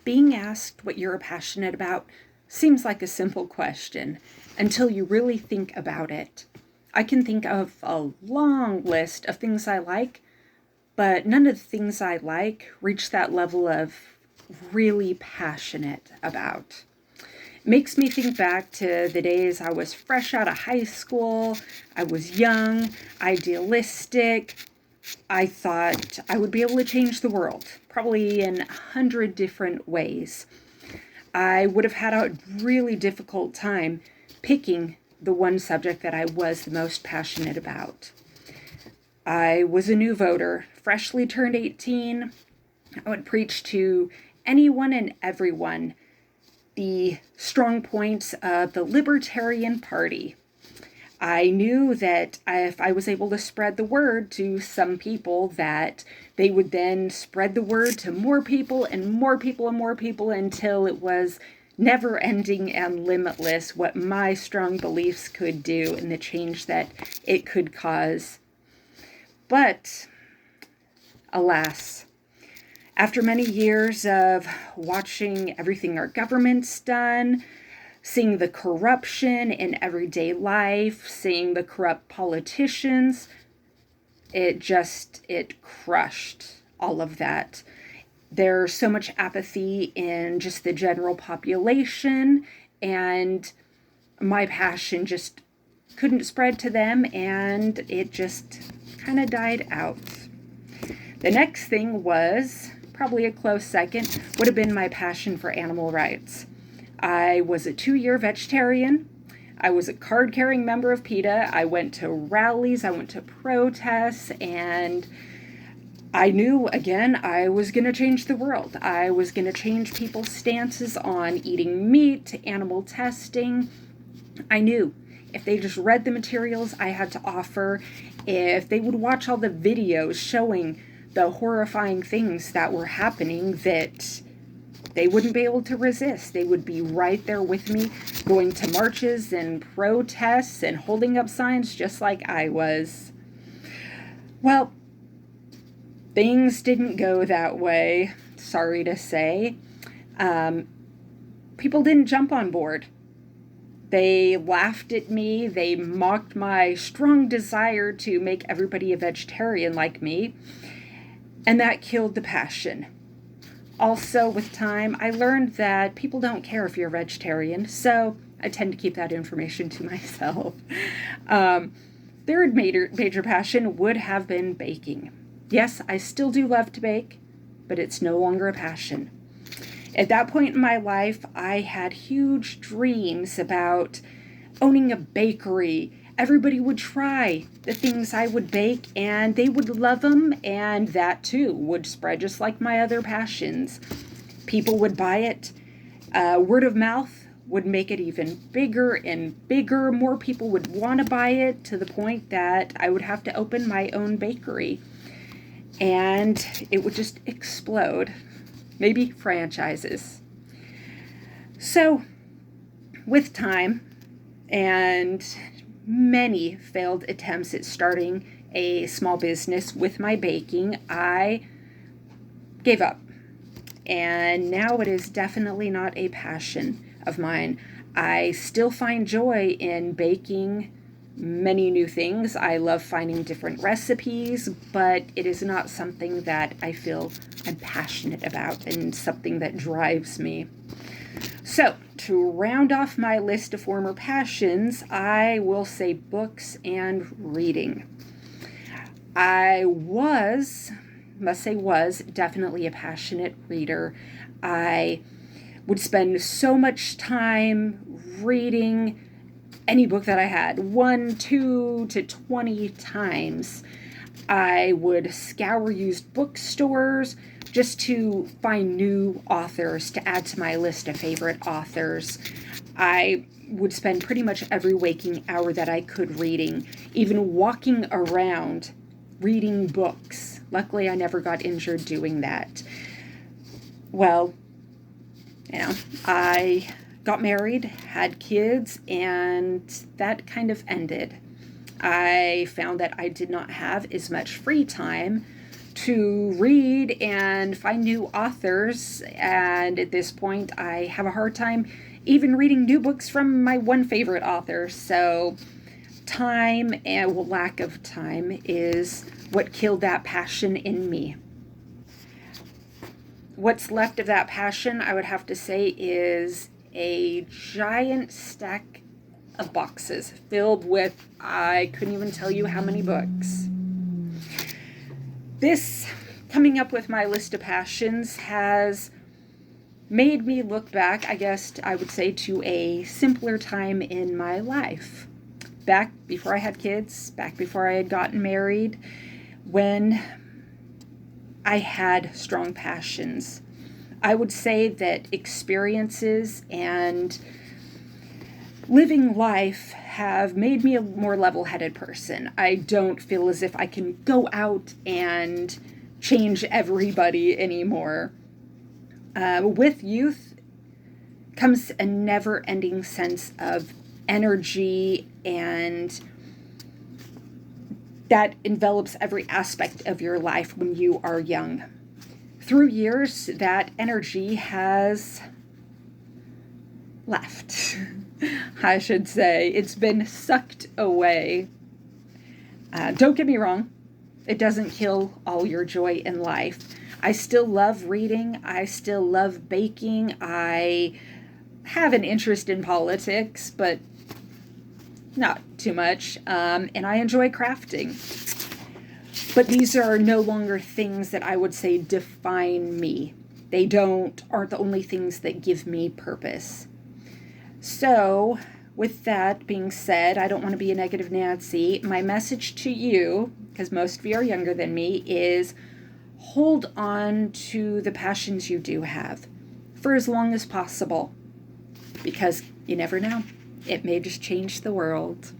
Being asked what you're passionate about seems like a simple question until you really think about it. I can think of a long list of things I like, but none of the things I like reach that level of really passionate about. It makes me think back to the days I was fresh out of high school. I was young, idealistic. I thought I would be able to change the world, probably in 100 different ways. I would have had a really difficult time picking the one subject that I was the most passionate about. I was a new voter, freshly turned 18. I would preach to anyone and everyone the strong points of the Libertarian Party. I knew that if I was able to spread the word to some people, that they would then spread the word to more people and more people and more people until it was never ending and limitless what my strong beliefs could do and the change that it could cause. But alas, after many years of watching everything our government's done, seeing the corruption in everyday life, seeing the corrupt politicians, it crushed all of that. There's so much apathy in just the general population, and my passion just couldn't spread to them, and it just kind of died out. The next thing was, probably a close second, would have been my passion for animal rights. I was a 2-year vegetarian. I was a card-carrying member of PETA. I went to rallies, I went to protests, and I knew, again, I was going to change the world. I was going to change people's stances on eating meat, animal testing. I knew if they just read the materials I had to offer, if they would watch all the videos showing the horrifying things that were happening, that they wouldn't be able to resist. They would be right there with me, going to marches and protests and holding up signs just like I was. Well, things didn't go that way, sorry to say. People didn't jump on board. They laughed at me. They mocked my strong desire to make everybody a vegetarian like me. And that killed the passion. Also, with time, I learned that people don't care if you're a vegetarian, so I tend to keep that information to myself. Third major passion would have been baking. Yes, I still do love to bake, but it's no longer a passion. At that point in my life, I had huge dreams about owning a bakery. Everybody would try the things I would bake, and they would love them, and that too would spread just like my other passions. People would buy it. Word of mouth would make it even bigger and bigger. More people would want to buy it, to the point that I would have to open my own bakery, and it would just explode. Maybe franchises. So, with time and many failed attempts at starting a small business with my baking, I gave up. And now it is definitely not a passion of mine. I still find joy in baking many new things. I love finding different recipes, but it is not something that I feel I'm passionate about and something that drives me. So, to round off my list of former passions, I will say books and reading. I must say was, definitely a passionate reader. I would spend so much time reading any book that I had, 1, 2 to 20 times. I would scour used bookstores just to find new authors to add to my list of favorite authors. I would spend pretty much every waking hour that I could reading, even walking around reading books. Luckily, I never got injured doing that. Well, I got married, had kids, and that kind of ended. I found that I did not have as much free time to read and find new authors. And at this point, I have a hard time even reading new books from my one favorite author. So time and lack of time is what killed that passion in me. What's left of that passion, I would have to say, is a giant stack of boxes filled with, I couldn't even tell you how many books. This, coming up with my list of passions, has made me look back, I guess I would say, to a simpler time in my life. Back before I had kids, back before I had gotten married, when I had strong passions. I would say that experiences and living life have made me a more level-headed person. I don't feel as if I can go out and change everybody anymore. With youth comes a never-ending sense of energy, and that envelops every aspect of your life when you are young. Through years, that energy has left. I should say it's been sucked away. Don't get me wrong, it doesn't kill all your joy in life. I still love reading. I still love baking. I have an interest in politics, but not too much. And I enjoy crafting. But these are no longer things that I would say define me. They aren't the only things that give me purpose. So, with that being said, I don't want to be a negative Nancy. My message to you, because most of you are younger than me, is hold on to the passions you do have for as long as possible, because you never know. It may just change the world.